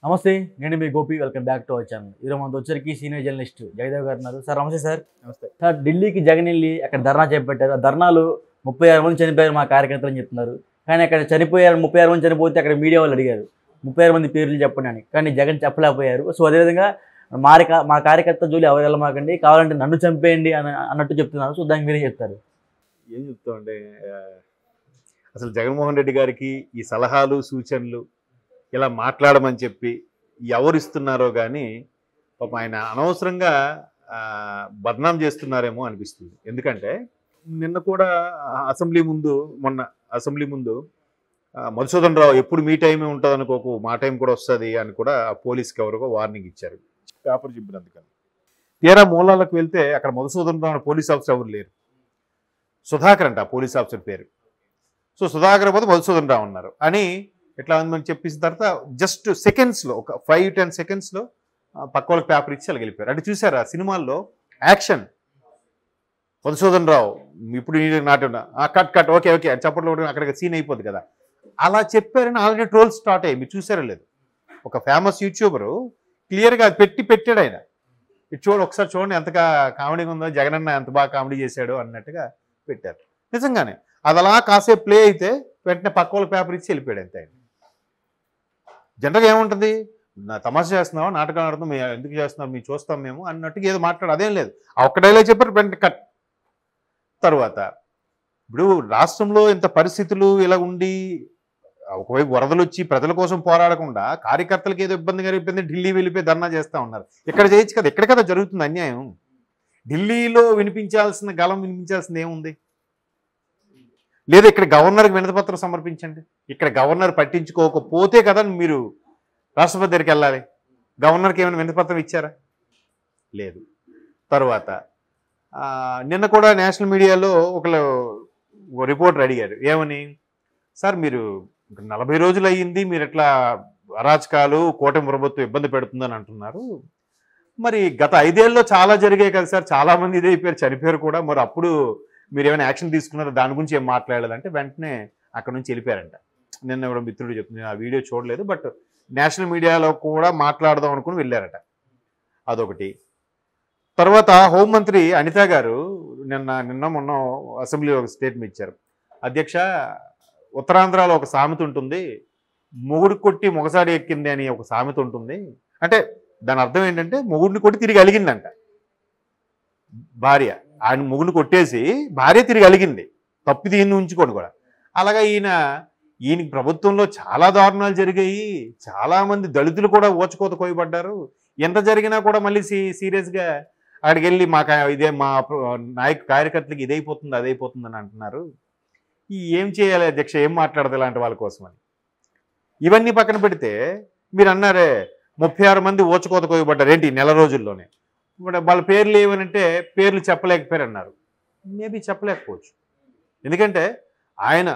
నమస్తే. నేను మీ Gopi. Welcome back to our channel. ఈరోజు మనతో వచ్చరికి సీనియర్ జర్నలిస్ట్ జయదేవ్ గారు ఉన్నారు. సార్ నమస్తే సార్. నమస్తే. సార్ ఢిల్లీకి జగన్ వెళ్ళి అక్కడ ధర్నా చేపట్టారు. ఆ ధర్నాలు 36 మంది చనిపోయారు మా కార్యకర్తలు అని చెప్తున్నారు. కానీ అక్కడ చనిపోయారు 36 మంది చనిపోతే అక్కడ మీడియా వాళ్ళు అడిగారు 36 మంది పేర్లు చెప్పండి అని. కానీ జగన్ చెప్పలేకపోయారు. సో అదేవిధంగా మా కార్యకర్త జోలి ఎవరు వెళ్ళమాకండి, కావాలంటే నన్ను చంపేయండి అన్నట్టు చెప్తున్నారు. సో దానికి మీరే చెప్తారు. ఏం చెప్తామంటే అసలు జగన్మోహన్ రెడ్డి గారికి ఈ సలహాలు సూచనలు ఇలా మాట్లాడమని చెప్పి ఎవరు ఇస్తున్నారో కానీ పాపం ఆయన అనవసరంగా బద్నాం చేస్తున్నారేమో అనిపిస్తుంది. ఎందుకంటే నిన్న కూడా మొన్న అసెంబ్లీ ముందు మధుసూదన్ రావు ఎప్పుడు మీ టైమే ఉంటుంది అనుకోకు, మా టైం కూడా వస్తుంది అని కూడా పోలీస్కి ఎవరికో వార్నింగ్ ఇచ్చారు పేపర్ చింపినందుకని. తీరా మూలాలకు వెళ్తే అక్కడ మధుసూదన్ రావు పోలీస్ ఆఫీసర్ ఎవరు లేరు, సుధాకర్ అంట పోలీస్ ఆఫీసర్ పేరు. సో సుధాకర్ పోతే మధుసూదన్ రావు ఉన్నారు అని ఎట్లా ఉందని చెప్పేసిన తర్వాత జస్ట్ సెకండ్స్లో ఒక 5-10 సెకండ్స్లో పక్క వాళ్ళకి పేపర్ ఇచ్చి అలా వెళ్ళిపోయారు. అంటే చూసారా సినిమాల్లో యాక్షన్ మధుసూదన్ రావు ఇప్పుడు నాటు కట్ ఓకే ఓకే చప్పట్లో అక్కడికి సీన్ అయిపోద్ది కదా, అలా చెప్పారని ఆల్రెడీ ట్రోల్స్ స్టార్ట్ అయ్యి మీరు చూసారో లేదు. ఒక ఫేమస్ యూట్యూబరు క్లియర్గా అది పెట్టాడు ఆయన. ఇది ఒకసారి చూడండి ఎంతగా కామెడీగా ఉందో, జగనన్న ఎంత బాగా కామెడీ చేశాడు అన్నట్టుగా పెట్టారు. నిజంగానే అది అలా కాసేపు ప్లే అయితే వెంటనే పక్క వాళ్ళ పేపర్ ఇచ్చి వెళ్ళిపోయాడు అంతే. ఆయన జనరల్గా ఏముంటుంది, తమాషా చేస్తున్నావా, నాటకం ఆడుతాం, ఎందుకు చేస్తున్నాం, మేము చూస్తాం మేము అన్నట్టుగా ఏదో మాట్లాడు, అదేం లేదు. ఆ ఒక్క డైలాగ్ చెప్పారు వెంటనే కట్. తర్వాత ఇప్పుడు రాష్ట్రంలో ఇంత పరిస్థితులు ఇలా ఉండి ఒకవైపు వరదలు వచ్చి ప్రజల కోసం పోరాడకుండా కార్యకర్తలకు ఏదో ఇబ్బందిగా అయిపోయింది ఢిల్లీ వెళ్ళిపోయి ధర్నా చేస్తూ ఉన్నారు. ఇక్కడ చేయొచ్చు కదా, ఎక్కడ కదా జరుగుతుంది అన్యాయం. ఢిల్లీలో వినిపించాల్సిన గలం వినిపించాల్సింది ఏముంది? లేదా ఇక్కడ గవర్నర్కి వినతిపత్రం సమర్పించండి. ఇక్కడ గవర్నర్ పట్టించుకోకపోతే కదా మీరు రాష్ట్రపతి దగ్గరికి వెళ్ళాలి. గవర్నర్కి ఏమైనా వినతిపత్రం ఇచ్చారా? లేదు. తర్వాత నిన్న కూడా నేషనల్ మీడియాలో ఒకళ్ళు రిపోర్టర్ అడిగారు ఏమని, సార్ మీరు 40 రోజులు అయ్యింది, మీరు ఎట్లా అరాచకాలు కూటమి ప్రభుత్వం ఇబ్బంది పెడుతుందని అంటున్నారు, మరి గత 5 ఏళ్ళలో చాలా జరిగాయి కదా సార్, చాలామంది ఇదైపోయారు, చనిపోయారు కూడా, మరి అప్పుడు మీరు ఏమైనా యాక్షన్ తీసుకున్నారో దాని గురించి ఏం మాట్లాడాలంటే వెంటనే అక్కడ నుంచి వెళ్ళిపోయారంట. నిన్న ఎవరో మిత్రుడు చెప్తుంది, నేను ఆ వీడియో చూడలేదు, బట్ నేషనల్ మీడియాలో కూడా మాట్లాడదాం అనుకుని వెళ్ళారట. అదొకటి. తర్వాత హోంమంత్రి అనిత గారు మొన్న అసెంబ్లీలో ఒక స్టేట్మెంట్ ఇచ్చారు. అధ్యక్ష, ఉత్తరాంధ్రలో ఒక సామెత ఉంటుంది, మొగుడు కొట్టి మొగసాడి ఎక్కింది అని ఒక సామెత ఉంటుంది. అంటే దాని అర్థం ఏంటంటే మొగుడిని కొట్టి తిరిగి అలిగిందంట భార్య. ఆయన మొగుడిని కొట్టేసి భార్య తిరిగి అలిగింది, తప్పి దీన్ని ఉంచుకోండి కూడా. అలాగా ఈయనకి ప్రభుత్వంలో చాలా దారుణాలు జరిగాయి, చాలామంది దళితులు కూడా ఓచుకోత కోయబడ్డారు, ఎంత జరిగినా కూడా మళ్ళీ సీరియస్గా అక్కడికి వెళ్ళి ఇదే మా కార్యకర్తలకి ఇదైపోతుంది అదైపోతుంది అని అంటున్నారు. ఏం చేయాలి అధ్యక్ష, ఏం మాట్లాడదు ఇలాంటి వాళ్ళ కోసమని. ఇవన్నీ పక్కన పెడితే మీరు అన్నారే 36 మంది ఓచుకోత కోయబడ్డారు ఏంటి నెల రోజుల్లోనే. వాళ్ళ పేర్లు ఏమనంటే పేర్లు చెప్పలేకపోయారు అన్నారు. మేబీ చెప్పలేకపోవచ్చు, ఎందుకంటే ఆయన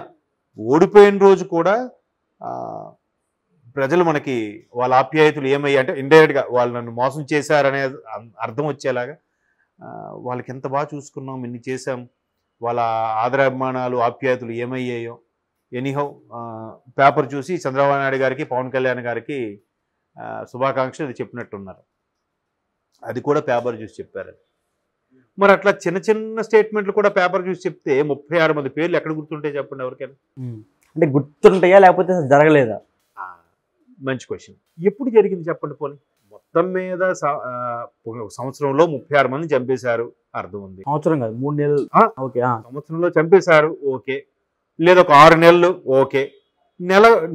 ఓడిపోయిన రోజు కూడా ప్రజలు మనకి వాళ్ళ ఆప్యాయతలు ఏమయ్యాయి అంటే ఇండైరెక్ట్గా వాళ్ళు నన్ను మోసం చేశారనే అర్థం వచ్చేలాగా వాళ్ళకి ఎంత బాగా చూసుకున్నాం, ఇన్ని చేసాం, వాళ్ళ ఆదరాభిమానాలు ఆప్యాయతలు ఏమయ్యాయో. ఎనీహౌ పేపర్ చూసి చంద్రబాబు నాయుడు గారికి పవన్ కళ్యాణ్ గారికి శుభాకాంక్షలు చెప్పినట్టున్నారు. అది కూడా పేపర్ చూసి చెప్పారు. మరి అట్లా చిన్న చిన్న స్టేట్మెంట్లు కూడా పేపర్ చూసి చెప్తే 36 మంది పేర్లు ఎక్కడ గుర్తుంటాయి చెప్పండి ఎవరికైనా? అంటే గుర్తుంటాయా లేకపోతే జరగలేదా? మంచి క్వశ్చన్. ఎప్పుడు జరిగింది చెప్పండి పోనీ. మొత్తం మీద సంవత్సరంలో 36 మంది చంపేశారు అర్థం ఉంది. సంవత్సరం కాదు 3 నెలలు. ఓకే, సంవత్సరంలో చంపేశారు ఓకే, లేదా ఒక 6 నెలలు ఓకే,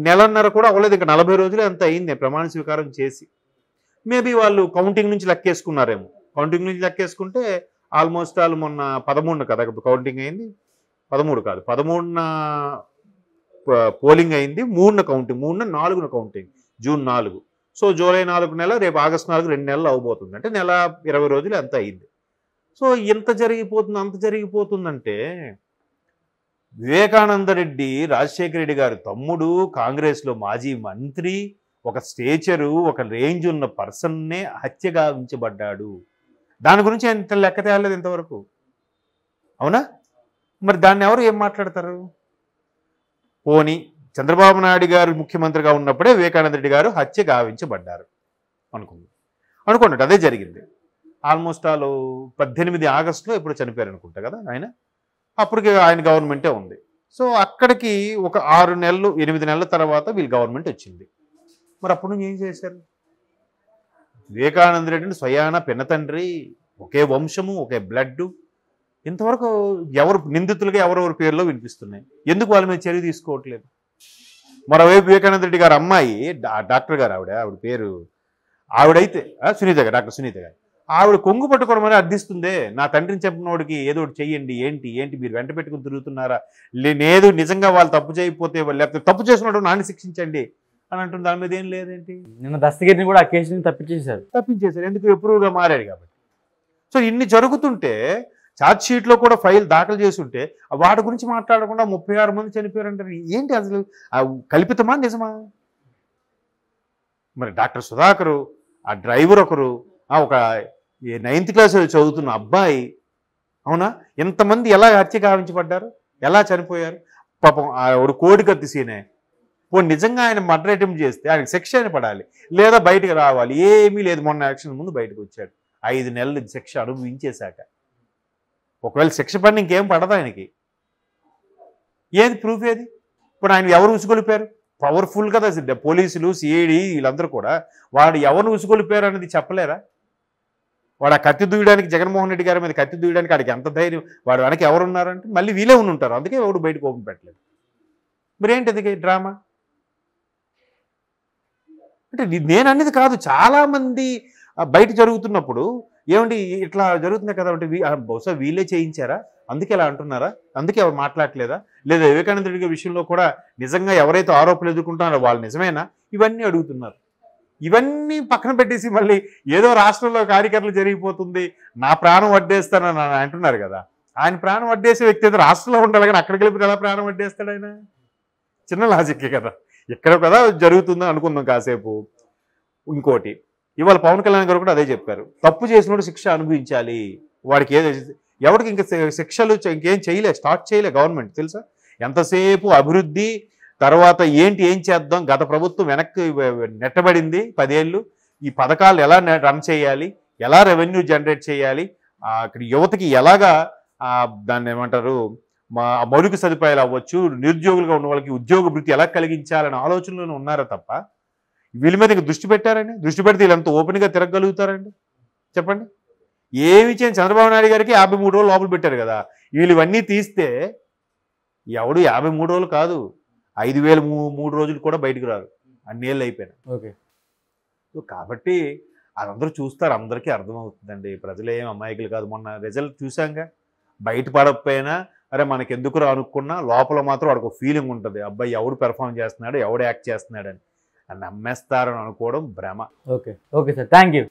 నెలన్నర కూడా అవ్వలేదు, ఇంకా 40 రోజులే అంత అయింది ప్రమాణ స్వీకారం చేసి. మేబీ వాళ్ళు కౌంటింగ్ నుంచి లెక్కేసుకున్నారేమో. కౌంటింగ్ నుంచి లెక్కేసుకుంటే ఆల్మోస్ట్ వాళ్ళు మొన్న 13 కదా కౌంటింగ్ అయింది, 13 కాదు 13న పోలింగ్ అయింది, 3న కౌంటింగ్, 3న 4న కౌంటింగ్, జూన్ 4. సో జూలై 4 నెల, రేపు ఆగస్టు 4 2 నెలలు అవబోతుంది, అంటే నెల 20 రోజులు ఎంత అయింది. సో ఎంత జరిగిపోతుంది, అంత జరిగిపోతుందంటే వివేకానంద రెడ్డి రాజశేఖర రెడ్డి గారి తమ్ముడు, కాంగ్రెస్లో మాజీ మంత్రి, ఒక స్టేచరు ఒక రేంజ్ ఉన్న పర్సన్నే హత్యగా ఉంచబడ్డాడు. దాని గురించి ఎంత లెక్క తేలేదు ఇంతవరకు, అవునా? మరి దాన్ని ఎవరు ఏం మాట్లాడతారు? పోనీ చంద్రబాబు నాయుడు గారు ముఖ్యమంత్రిగా ఉన్నప్పుడే వివేకానంద రెడ్డి గారు హత్య గావించబడ్డారు అనుకోండి అదే జరిగింది. ఆల్మోస్ట్ వాళ్ళు 18 ఆగస్టులో ఇప్పుడు చనిపోయారు అనుకుంటా కదా ఆయన. అప్పటికి ఆయన గవర్నమెంటే ఉంది. సో అక్కడికి ఒక 6 నెలలు 8 నెలల తర్వాత వీళ్ళ గవర్నమెంట్ వచ్చింది. మరి అప్పటి నుంచి ఏం చేశారు? వివేకానంద రెడ్డిని స్వయాన పినతండ్రి, ఒకే వంశము, ఒకే బ్లడ్, ఇంతవరకు ఎవరు నిందితులుగా ఎవరెవరి పేర్లో వినిపిస్తున్నాయి. ఎందుకు వాళ్ళ మీద చర్య తీసుకోవట్లేదు? మరోవైపు వివేకానంద రెడ్డి గారు అమ్మాయి డాక్టర్ గారు, ఆవిడ పేరు ఆవిడైతే సునీత గారు, డాక్టర్ సునీత గారు, ఆవిడ కొంగు పట్టుకోవడం అర్థిస్తుందే, నా తండ్రిని చెప్పినోడికి ఏదో ఒకటి చెయ్యండి, ఏంటి మీరు వెంట పెట్టుకుని తిరుగుతున్నారా, లేదు నిజంగా వాళ్ళు తప్పు చేయకపోతే లేకపోతే తప్పు చేసినట్టు నాన్ని శిక్షించండి అని అంటుంది. దాని మీద ఏం లేదేంటి? నిన్న దస్తగిరిని కూడా ఆ కేసుని తప్పించేశారు. ఎందుకు ఎప్రూవ్గా మారాడు కాబట్టి. సో ఇన్ని జరుగుతుంటే ఛార్జ్ షీట్లో కూడా ఫైల్ దాఖలు చేసి ఉంటే వాటి గురించి మాట్లాడకుండా 36 మంది చనిపోయారంటారు. ఏంటి అసలు కల్పితమా నిజమా? మరి డాక్టర్ సుధాకరు, ఆ డ్రైవర్ ఒకరు, ఒక 9th క్లాస్ చదువుతున్న అబ్బాయి, అవునా, ఎంతమంది ఎలా హత్య గావించబడ్డారు, ఎలా చనిపోయారు? పాపం ఆవిడ కోడికత్తి సీనే. పోనీ నిజంగా ఆయన మర్డర్ అటెంప్ట్ చేస్తే ఆయనకు శిక్ష అయిన పడాలి, లేదా బయటకు రావాలి. ఏమీ లేదు. మొన్న ఎలక్షన్ ముందు బయటకు వచ్చాడు 5 నెలలు శిక్ష అనుభవించేశాక. ఒకవేళ శిక్ష పడిన ఇంకేం పడదు ఆయనకి. ఏది ప్రూఫ్ ఏది? ఇప్పుడు ఆయన ఎవరు ఉసుగొలిపారు? పవర్ఫుల్ కదా పోలీసులు, సిఐడి వీళ్ళందరూ కూడా. వాడు ఎవరు ఉసుగొలిపారు అనేది చెప్పలేరా? వాడు ఆ కత్తి దూయడానికి, జగన్మోహన్ రెడ్డి గారి మీద కత్తి దూయడానికి వాడికి ఎంత ధైర్యం? వాడు వెనక ఎవరున్నారంటే మళ్ళీ వీళ్ళే ఉంటారు. అందుకే ఎవడు బయటకు ఓపెన్ పెట్టలేదు. మరి ఏంటి అది డ్రామా అంటే? నేను అనేది కాదు, చాలామంది బయట జరుగుతున్నప్పుడు ఏమండి ఇట్లా జరుగుతుంది కదా అంటే బహుశా వీళ్ళే చేయించారా, అందుకే ఇలా అంటున్నారా, అందుకే ఎవరు మాట్లాడలేదా, లేదా వివేకానంద రెడ్డి విషయంలో కూడా నిజంగా ఎవరైతే ఆరోపణలు ఎదుర్కొంటున్నారో వాళ్ళు నిజమేనా, ఇవన్నీ అడుగుతున్నారు. ఇవన్నీ పక్కన పెట్టేసి మళ్ళీ ఏదో రాష్ట్రంలో కార్యకర్తలు జరిగిపోతుంది, నా ప్రాణం వడ్డేస్తానని అంటున్నారు కదా. ఆయన ప్రాణం వడ్డేసే వ్యక్తి ఏదో రాష్ట్రంలో ఉండాలి కానీ అక్కడికి వెళ్ళి ఎలా ప్రాణం వడ్డేస్తాడు ఆయన? చిన్న లాజిక్కే కదా. ఇక్కడ కదా జరుగుతుందని అనుకుందాం కాసేపు. ఇంకోటి, ఇవాళ పవన్ కళ్యాణ్ గారు కూడా అదే చెప్పారు, తప్పు చేసినోడు శిక్ష అనుభవించాలి. వాడికి ఎవరికి ఇంకా శిక్షలు ఇంకేం స్టార్ట్ చేయలే గవర్నమెంట్. తెలుసా ఎంతసేపు అభివృద్ధి తర్వాత ఏం చేద్దాం, గత ప్రభుత్వం వెనక్కి నెట్టబడింది 10 ఏళ్ళు, ఈ పథకాలు ఎలా రన్ చేయాలి, ఎలా రెవెన్యూ జనరేట్ చేయాలి, అక్కడ యువతకి ఎలాగా దాన్ని ఏమంటారు మౌలిక సదుపాయాలు అవ్వచ్చు, నిరుద్యోగులుగా ఉన్న వాళ్ళకి ఉద్యోగ వృత్తి ఎలా కలిగించాలనే ఆలోచనలోనే ఉన్నారా తప్ప వీళ్ళ మీద దృష్టి పెట్టారండి? దృష్టి పెడితే వీళ్ళంతా ఓపెన్గా తిరగలుగుతారండి? చెప్పండి. ఏమి చేయని చంద్రబాబు నాయుడు గారికి 53 రోజులు లోపల పెట్టారు కదా. వీళ్ళు ఇవన్నీ తీస్తే ఎవడు 53 రోజులు కాదు, 5003 రోజులు కూడా బయటకు రారు. అన్నేళ్ళు అయిపోయినాయి. ఓకే. సో కాబట్టి అందరూ చూస్తారు, అందరికీ అర్థమవుతుందండి. ప్రజలు ఏం అమాయకులు కాదు. మొన్న రిజల్ట్ చూసాంగా, బయటపడకపోయినా అరే మనకెందుకు అనుకున్నా లోపల మాత్రం వాడికి ఒక ఫీలింగ్ ఉంటుంది, అబ్బాయి ఎవడు పెర్ఫామ్ చేస్తున్నాడు, ఎవడు యాక్ట్ చేస్తున్నాడని. నమ్మేస్తారని అనుకోవడం భ్రమ. Okay sir, thank you.